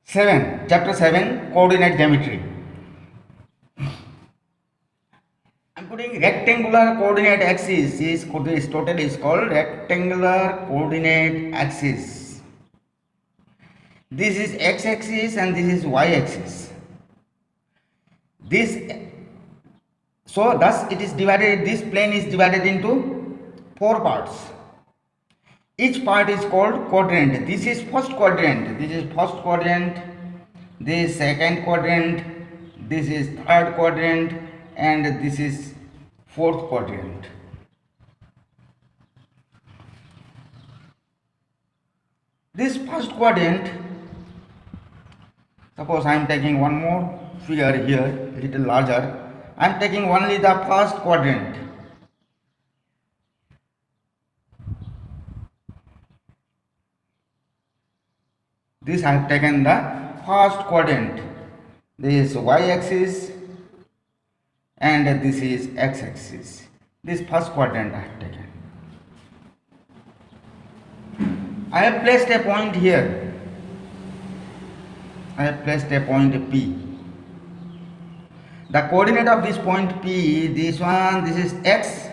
Chapter 7, Coordinate Geometry. I'm putting rectangular coordinate axis. This total is called rectangular coordinate axis. This is x-axis and this is y-axis. Thus it is divided. This plane is divided into 4 parts. Each part is called quadrant. This is first quadrant. This is first quadrant. This is second quadrant. This is third quadrant, and this is fourth quadrant. This first quadrant, suppose I am taking one more figure here, little larger. I am taking only the first quadrant. This I have taken the first quadrant. This is y-axis and this is x-axis. This first quadrant I have taken. I have placed a point here. I have placed a point P. The coordinate of this point P, this is x.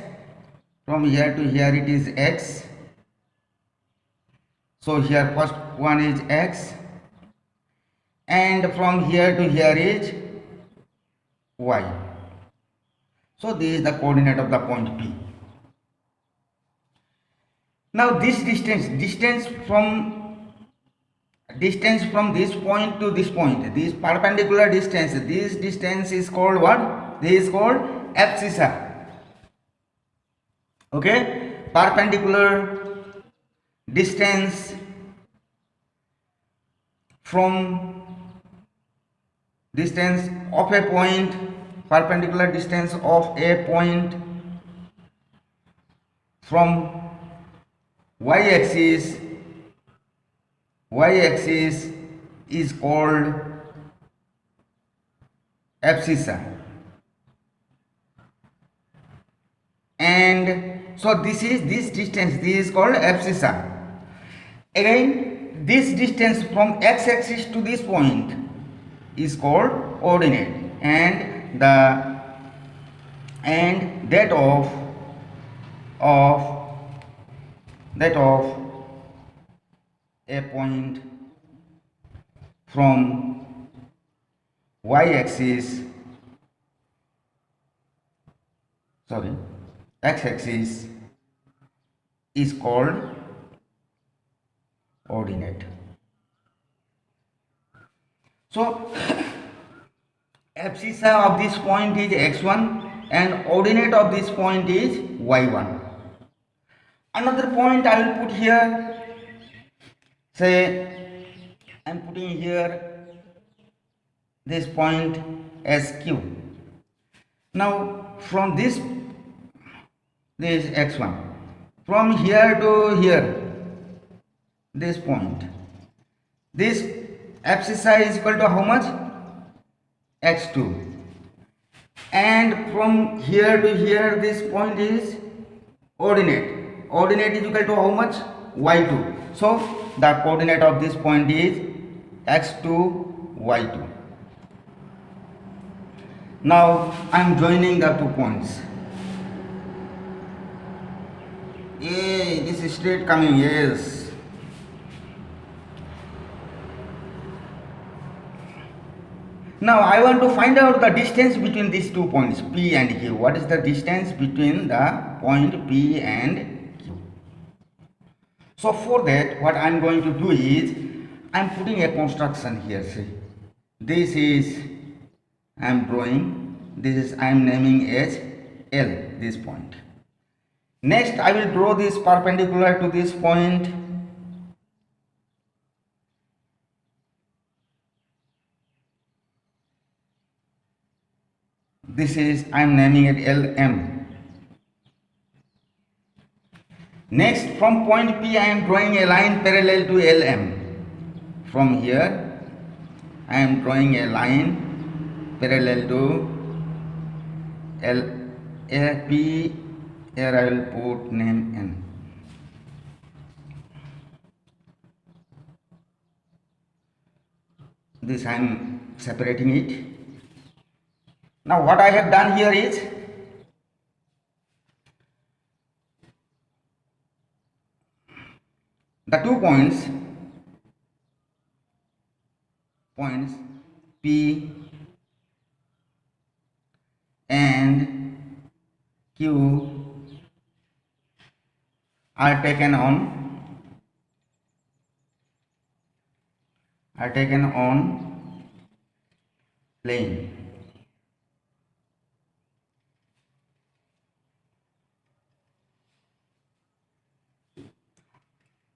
From here to here it is x. So here first one is x, and from here to here is y. So this is the coordinate of the point P. Now this distance from this point to this point, this perpendicular distance, this distance is called what? This is called abscissa. Okay, perpendicular distance from distance of a point, perpendicular distance of a point from y-axis is called abscissa. And so this distance, this is called abscissa. Again, this distance from x-axis to this point is called ordinate, and that of a point from x-axis is called ordinate. So abscissa of this point is x1 and ordinate of this point is y1. Another point I will put here. Say I am putting here this point as q. Now from this is x1. From here to here, this point, this abscissa is equal to how much? x2. And from here to here, this point is ordinate. Ordinate is equal to how much? y2. So the coordinate of this point is x2, y2. Now I am joining the 2 points. Yay, this is straight coming, yes. Now I want to find out the distance between these 2 points P and Q. What is the distance between the point P and Q? So for that, what I am going to do is, I am putting a construction here. See, this is I am drawing. This is I am naming as L, this point. Next I will draw this perpendicular to this point. This is I am naming it LM. Next from point P I am drawing a line parallel to LM. From here I am drawing a line parallel to P. Here I will put name N. this I am separating it. Now what I have done here is the 2 points P and Q are taken on plane.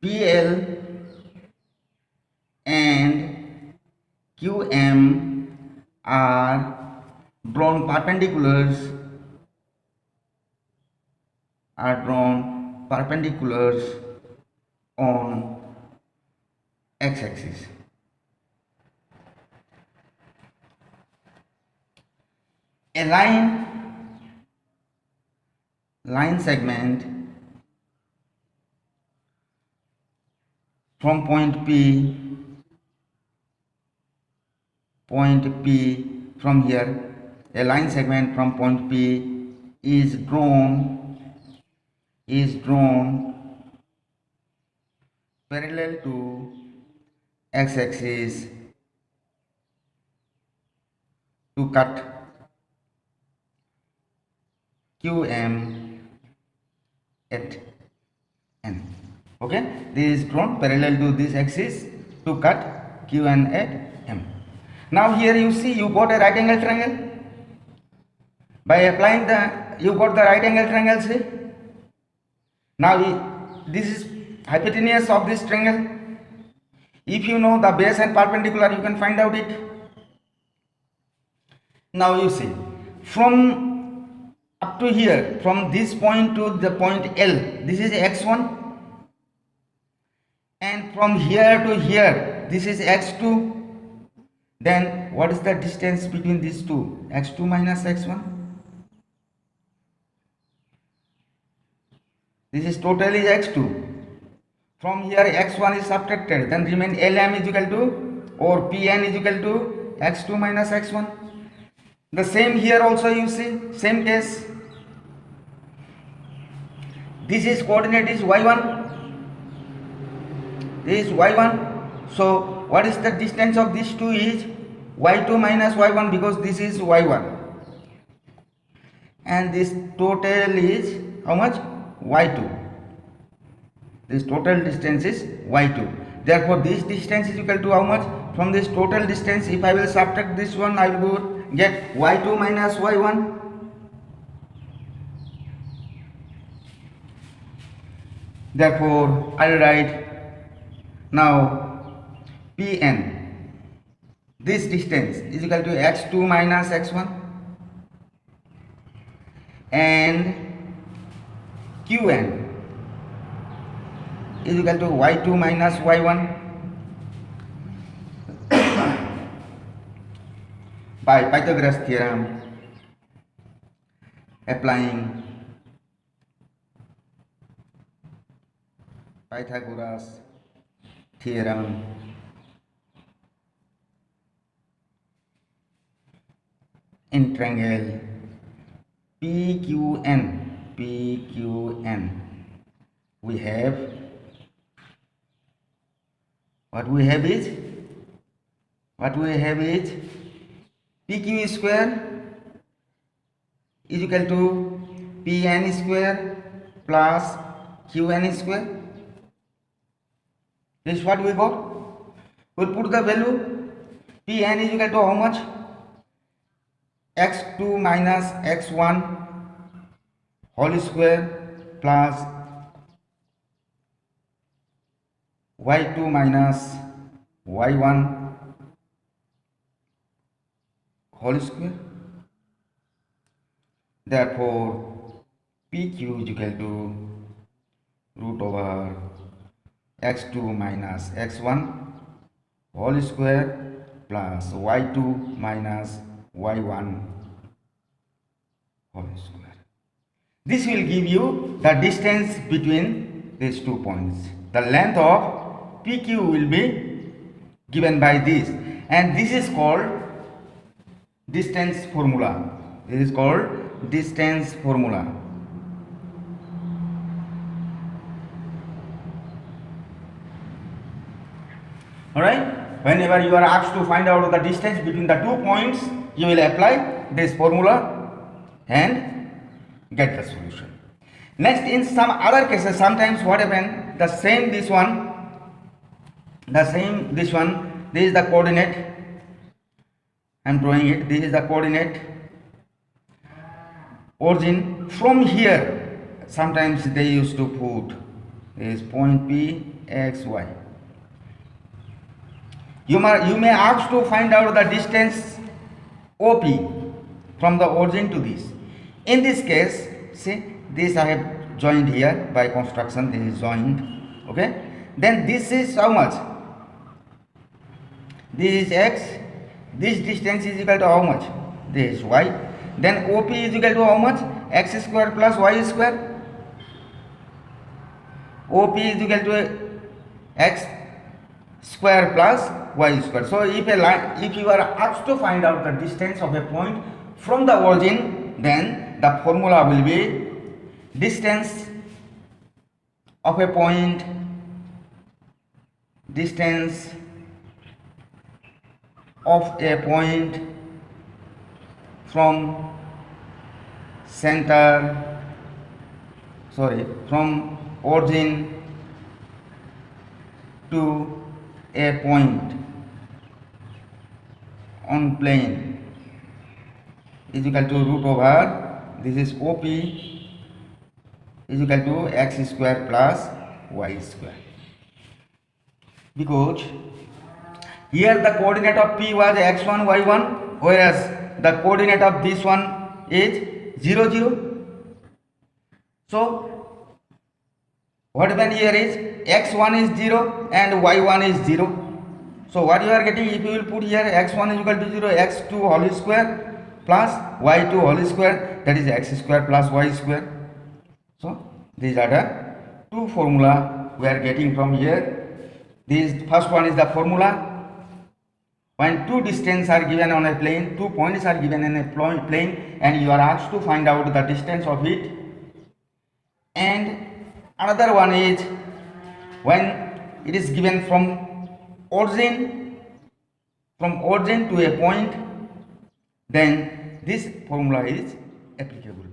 PL and QM are drawn perpendiculars on x-axis. A line segment from point P from here, a line segment from point P is drawn parallel to x-axis to cut QM at N. Okay, this is drawn parallel to this axis to cut QN at M. Now here you see you got a right angle triangle. By applying you got the right angle triangle, see. Now this is hypotenuse of this triangle. If you know the base and perpendicular, you can find out it. Now you see, from up to here, from this point to the point L, this is x1, and from here to here, this is x2. Then what is the distance between these two? x2 minus x1. This is totally x2. From here x1 is subtracted, then remain Lm is equal to, or Pn is equal to x2 minus x1. The same here also you see, same case. This is coordinate is y1. This is y1. So what is the distance of these two is y2 minus y1, because this is y1. And this total is how much? y2. This total distance is y2. Therefore this distance is equal to how much? From this total distance, if I will subtract this one, I will get y2 minus y1. Therefore I will write now Pn, this distance is equal to x2 minus x1, and Qn is equal to y2 minus y1 by Pythagoras theorem, applying Pythagoras theorem. In triangle PQN, we have, what we have is PQ square is equal to Pn square plus Qn square. This is what we got. We'll put the value. Pn is equal to how much? x2 minus x1 whole square plus y2 minus y1 whole square. Therefore PQ is equal to root over x2 minus x1 whole square plus y2 minus y1 whole square. This will give you the distance between these 2 points. The length of PQ will be given by this, and this is called distance formula. This is called distance formula. Alright, whenever you are asked to find out the distance between the 2 points, you will apply this formula and get the solution. Next, in some other cases, sometimes what happens, this is the coordinate. I am drawing it. This is the coordinate origin. From here, sometimes they used to put this point P, X, Y. You may ask to find out the distance OP from the origin to this. In this case, see, this I have joined here by construction. This is joined. Okay. Then this is how much? This is X. This distance is equal to how much? This is Y. Then OP is equal to how much? X square plus Y square. OP is equal to X square plus Y square. So if you are asked to find out the distance of a point from the origin, then the formula will be distance of a point, distance of a point from from origin to a point on plane is equal to root over, this is OP is equal to X square plus Y square. Because here the coordinate of P was x1, y1, whereas the coordinate of this one is 0, 0. So what happened here is x1 is 0 and y1 is 0. So what you are getting, if you will put here x1 is equal to 0, x2 whole square plus y2 whole square, that is x square plus y square. So these are the two formula we are getting from here. This first one is the formula. When two distances are given on a plane, 2 points are given in a plane, and you are asked to find out the distance of it. And another one is when it is given from origin to a point, then this formula is applicable.